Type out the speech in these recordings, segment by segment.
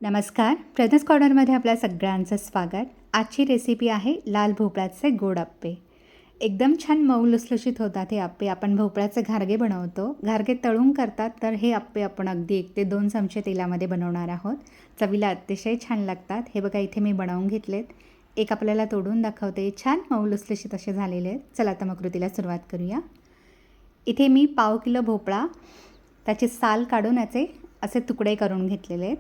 नमस्कार. प्रज्ञास कॉर्नरमध्ये आपल्या सगळ्यांचं स्वागत. आजची रेसिपी आहे लाल भोपळ्याचे गोड अप्पे. एकदम छान मऊ लुसलुशीत होतात हे अप्पे. आपण भोपळ्याचे घारगे बनवतो. घारगे तळून करतात, तर हे अप्पे आपण अगदी 1 ते 2 चमचे तेलामध्ये बनवणार आहोत. चवीला अतिशय छान लागतात. हे बघा इथे मी बनवून घेतलेत. एक आपल्याला तोडून दाखवते. छान मऊ लुसलुशीत असे झालेले आहेत. चला आता मग कृतीला सुरुवात करूया. इथे मी पाव किलो भोपळा त्याची साल काढून याचे असे तुकडे करून घेतलेले आहेत.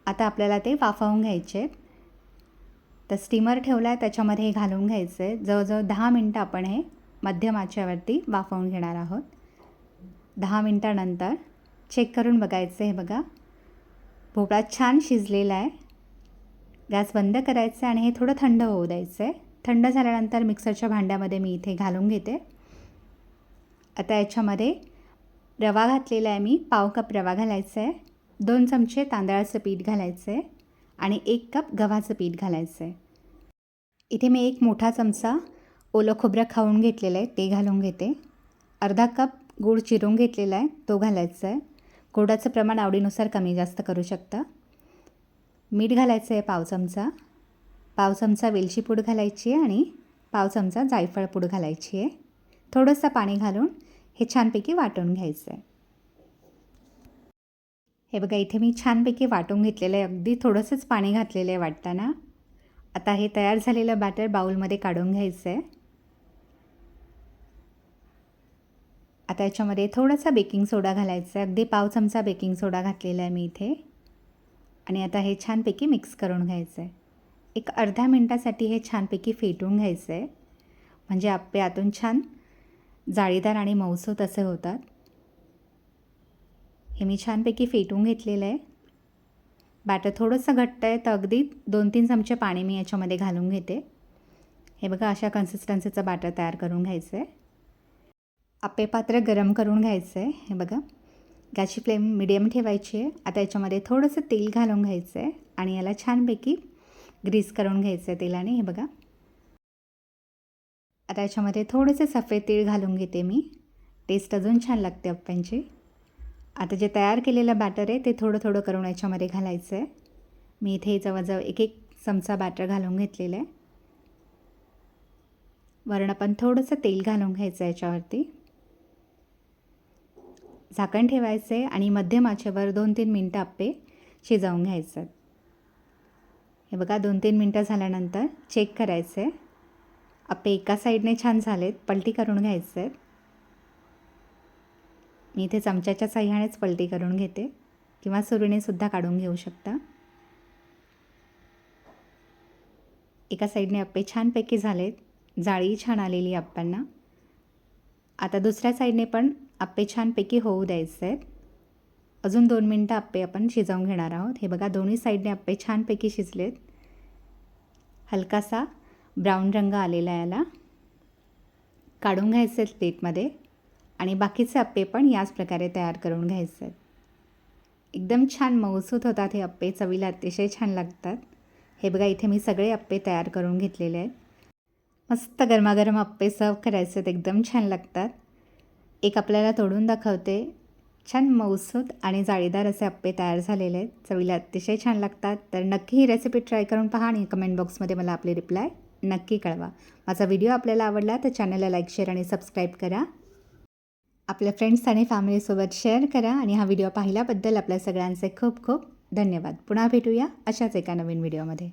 आता आपल्याला ते वाफवून घ्यायचे आहेत. तर स्टीमर ठेवला आहे, त्याच्यामध्ये हे घालून घ्यायचं आहे. जवळजवळ 10 मिनटं आपण हे मध्यम आचेवरती वाफवून घेणार आहोत. 10 मिनटानंतर चेक करून बघायचं. हे बघा भोपळा छान शिजलेला आहे. गॅस बंद करायचं आहे आणि हे थोडं थंड होऊ द्यायचं आहे. थंड झाल्यानंतर मिक्सरच्या भांड्यामध्ये मी इथे घालून घेते. आता याच्यामध्ये रवा घातलेला आहे मी. पाव कप रवा घालायचा आहे. 2 चमचे तांदळाचं पीठ घालायचं आहे आणि 1 कप गव्हाचं पीठ घालायचं आहे. इथे मी 1 मोठा चमचा ओलं खोबरं खाऊन घेतलेलं आहे, ते घालून घेते. अर्धा कप गूळ चिरून घेतलेला आहे, तो घालायचा आहे. गोडाचं प्रमाण आवडीनुसार कमी जास्त करू शकता. मीठ घालायचं आहे पाव चमचा वेलची पूड घालायची आहे आणि पाव चमचा जायफळ पूड घालायची आहे. थोडंसं पाणी घालून हे छानपैकी वाटून घ्यायचं आहे. हे बघा इथे मी छानपैकी वाटून घेतलेलं आहे. अगदी थोडंसंच पाणी घातलेलं आहे वाटताना. आता हे तयार झालेलं बॅटर बाउलमध्ये काढून घ्यायचं आहे. आता याच्यामध्ये थोडासा बेकिंग सोडा घालायचा आहे. अगदी पाव चमचा बेकिंग सोडा घातलेला आहे मी इथे. आणि आता हे छानपैकी मिक्स करून घ्यायचं आहे. एक अर्ध्या मिनटासाठी हे छानपैकी फेटून घ्यायचं आहे. म्हणजे अप्पे आतून छान जाळीदार आणि मऊसूत असे होतात. हे मी छानपैकी फेटून घेतलेलं आहे. बॅटर थोडंसं घट्ट आहे, तर अगदी 2-3 चमचे पाणी मी याच्यामध्ये घालून घेते. हे बघा अशा कन्सिस्टन्सीचं बॅटर तयार करून घ्यायचं आहे. अप्पे पात्र गरम करून घ्यायचं आहे. हे बघा गॅसची फ्लेम मिडियम ठेवायची आहे. आता याच्यामध्ये थोडंसं तेल घालून घ्यायचं आहे आणि याला छानपैकी ग्रीस करून घ्यायचं आहे तेलाने. हे बघा आता याच्यामध्ये थोडेसे सफेद तीळ घालून घेते मी. टेस्ट अजून छान लागते अप्प्यांची. आता जे तयार केलेलं बॅटर आहे ते थोडं थोडं करून याच्यामध्ये घालायचं आहे. मी इथे जवळजवळ 1-1 चमचा बॅटर घालून घेतलेलं आहे. वरून पण थोडंसं तेल घालून घ्यायचं आहे याच्यावरती. झाकण ठेवायचं आहे आणि मध्यम आचेवर 2-3 मिनटं अप्पे शिजवून घ्यायचं. हे बघा 2-3 मिनटं झाल्यानंतर चेक करायचं आहे. अप्पे एका साईडने छान झालेत, पलटी करून घ्यायचं आहे. मी इथे चमच्याच्या साह्यानेच पलटी करून घेते किंवा सुरीनेसुद्धा काढून घेऊ शकता. एका साईडने अप्पे छानपैकी झालेत, जाळी छान आलेली अप्प्यांना. आता दुसऱ्या साईडने पण अप्पे छानपैकी होऊ द्यायचे आहेत. अजून 2 मिनटं अप्पे आपण शिजवून घेणार आहोत. हे बघा दोन्ही साईडने अप्पे छानपैकी शिजलेत. हलकासा ब्राऊन रंग आलेला आहे याला. काढून घ्यायचे आहेत प्लेटमध्ये आणि बाकीचे अप्पे पण याच प्रकारे तयार करून घ्यायचे आहेत. एकदम छान मऊसूत होतात हे अप्पे, चवीला अतिशय छान लागतात. हे बघा इथे मी सगळे अप्पे तयार करून घेतलेले आहेत. मस्त गरमागरम अप्पे सर्व करायचे आहेत, एकदम छान लागतात. एक आपल्याला तोडून दाखवते. छान मऊसूत आणि जाळीदार असे अप्पे तयार झालेले आहेत, चवीला अतिशय छान लागतात. तर नक्की ही रेसिपी ट्राय करून पहा आणि कमेंट बॉक्समध्ये मला आपले रिप्लाय नक्की कळवा. माझा व्हिडिओ आपल्याला आवडला तर चॅनलला लाईक, शेअर आणि सबस्क्राईब करा. आपल्या फ्रेंड्स आणि फॅमिलीसोबत शेअर करा आणि हा व्हिडिओ पाहिल्याबद्दल आपल्या सगळ्यांचे खूप खूप धन्यवाद. पुन्हा भेटूया अशाच एका नवीन व्हिडिओमध्ये.